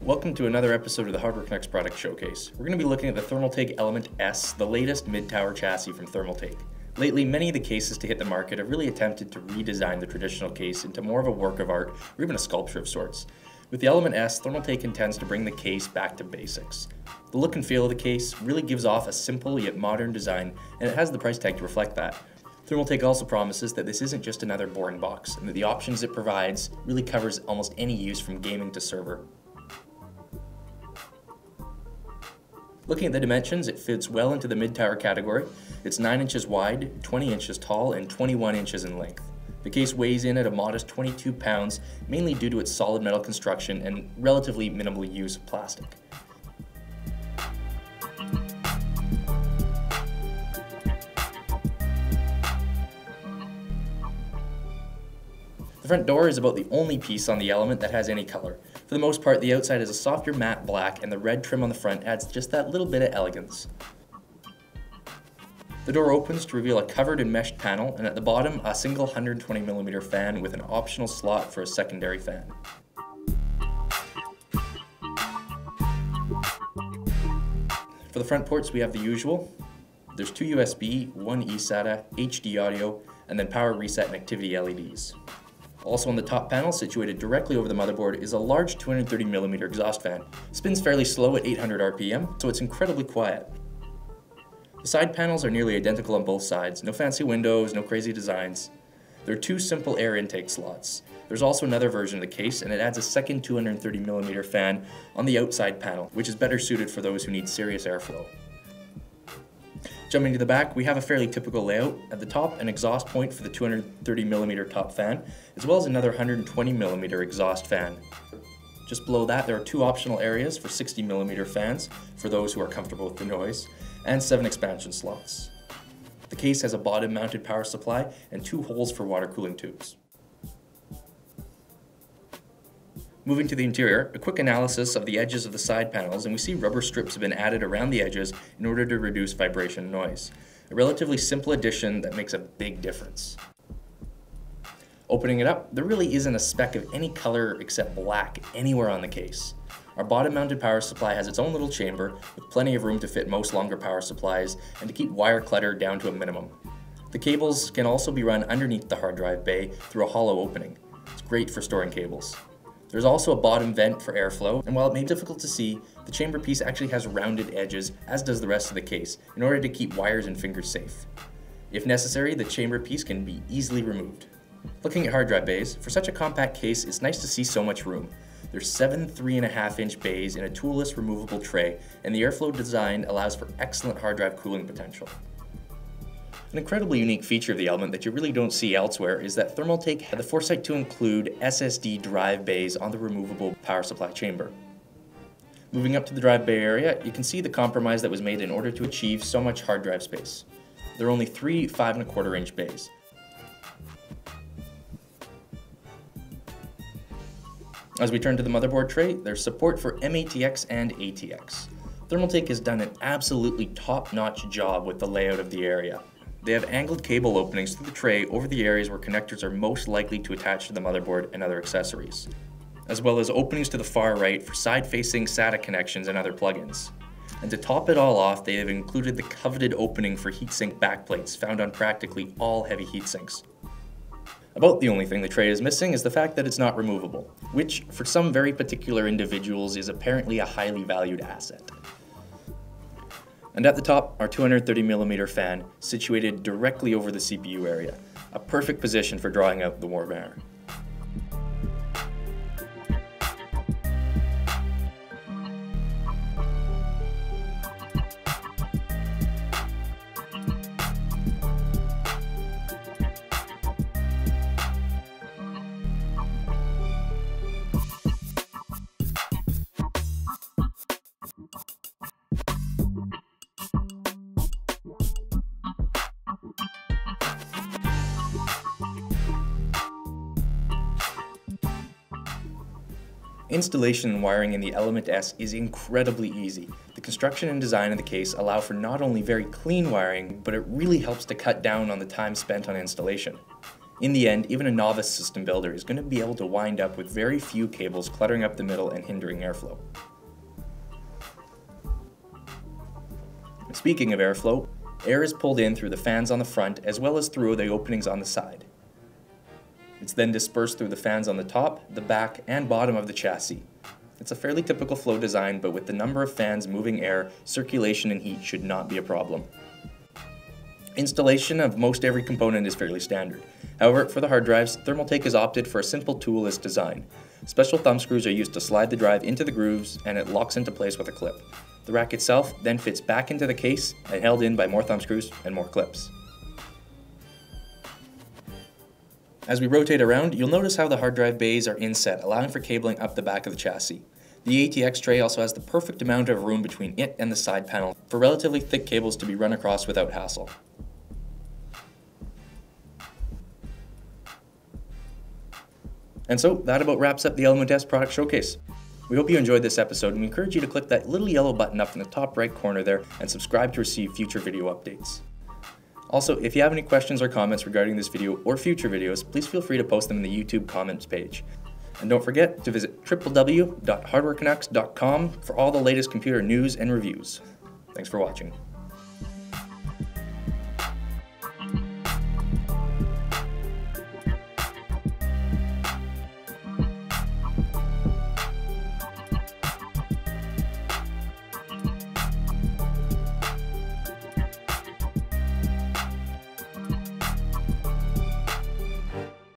Welcome to another episode of the Hardware Connects product showcase. We're going to be looking at the Thermaltake Element S, the latest mid-tower chassis from Thermaltake. Lately, many of the cases to hit the market have really attempted to redesign the traditional case into more of a work of art or even a sculpture of sorts. With the Element S, Thermaltake intends to bring the case back to basics. The look and feel of the case really gives off a simple yet modern design, and it has the price tag to reflect that. Thermaltake also promises that this isn't just another boring box, and that the options it provides really covers almost any use from gaming to server. Looking at the dimensions, it fits well into the mid-tower category. It's 9 inches wide, 20 inches tall, and 21 inches in length. The case weighs in at a modest 22 pounds, mainly due to its solid metal construction and relatively minimal use of plastic. The front door is about the only piece on the Element that has any color. For the most part, the outside is a softer matte black, and the red trim on the front adds just that little bit of elegance. The door opens to reveal a covered and meshed panel, and at the bottom, a single 120mm fan with an optional slot for a secondary fan. For the front ports, we have the usual. There's 2 USB, 1 eSATA, HD audio, and then power reset and activity LEDs. Also on the top panel, situated directly over the motherboard, is a large 230mm exhaust fan. It spins fairly slow at 800 RPM, so it's incredibly quiet. The side panels are nearly identical on both sides. No fancy windows, no crazy designs. There are 2 simple air intake slots. There's also another version of the case, and it adds a second 230mm fan on the outside panel, which is better suited for those who need serious airflow. Jumping to the back, we have a fairly typical layout. At the top, an exhaust point for the 230mm top fan, as well as another 120mm exhaust fan. Just below that, there are 2 optional areas for 60mm fans, for those who are comfortable with the noise, and 7 expansion slots. The case has a bottom-mounted power supply and 2 holes for water cooling tubes. Moving to the interior, a quick analysis of the edges of the side panels, and we see rubber strips have been added around the edges in order to reduce vibration and noise. A relatively simple addition that makes a big difference. Opening it up, there really isn't a speck of any color except black anywhere on the case. Our bottom-mounted power supply has its own little chamber with plenty of room to fit most longer power supplies and to keep wire clutter down to a minimum. The cables can also be run underneath the hard drive bay through a hollow opening. It's great for storing cables. There's also a bottom vent for airflow, and while it may be difficult to see, the chamber piece actually has rounded edges, as does the rest of the case, in order to keep wires and fingers safe. If necessary, the chamber piece can be easily removed. Looking at hard drive bays, for such a compact case, it's nice to see so much room. There's 7 3.5-inch bays in a toolless removable tray, and the airflow design allows for excellent hard drive cooling potential. An incredibly unique feature of the Element that you really don't see elsewhere is that Thermaltake had the foresight to include Ssd Drive Bays on the removable power supply chamber. Moving up to the drive bay area, you can see the compromise that was made in order to achieve so much hard drive space. There are only 3 5.25-inch bays. As we turn to the motherboard tray, there's support for MATX and ATX. Thermaltake has done an absolutely top-notch job with the layout of the area. They have angled cable openings through the tray over the areas where connectors are most likely to attach to the motherboard and other accessories, as well as openings to the far right for side-facing SATA connections and other plugins. And to top it all off, they have included the coveted opening for Heatsink Backplates found on practically all heavy heatsinks. About the only thing the tray is missing is the fact that it's not removable, which for some very particular individuals is apparently a highly valued asset. And at the top, our 230mm fan, situated directly over the CPU area, a perfect position for drawing out the warm air. Installation and wiring in the Element S is incredibly easy. The construction and design of the case allow for not only very clean wiring, but it really helps to cut down on the time spent on installation. In the end, even a novice system builder is going to be able to wind up with very few cables cluttering up the middle and hindering airflow. Speaking of airflow, air is pulled in through the fans on the front as well as through the openings on the side. It's then dispersed through the fans on the top, the back, and bottom of the chassis. It's a fairly typical flow design, but with the number of fans moving air, circulation and heat should not be a problem. Installation of most every component is fairly standard. However, for the hard drives, Thermaltake has opted for a simple toolless design. Special thumb screws are used to slide the drive into the grooves, and it locks into place with a clip. The rack itself then fits back into the case and held in by more thumb screws and more clips. As we rotate around, you'll notice how the hard drive bays are inset, allowing for cabling up the back of the chassis. The ATX tray also has the perfect amount of room between it and the side panel for relatively thick cables to be run across without hassle. And so, that about wraps up the Element S product showcase. We hope you enjoyed this episode, and we encourage you to click that little yellow button up in the top right corner there and subscribe to receive future video updates. Also, if you have any questions or comments regarding this video or future videos, please feel free to post them in the YouTube comments page. And don't forget to visit www.hardwarecanucks.com for all the latest computer news and reviews. Thanks for watching.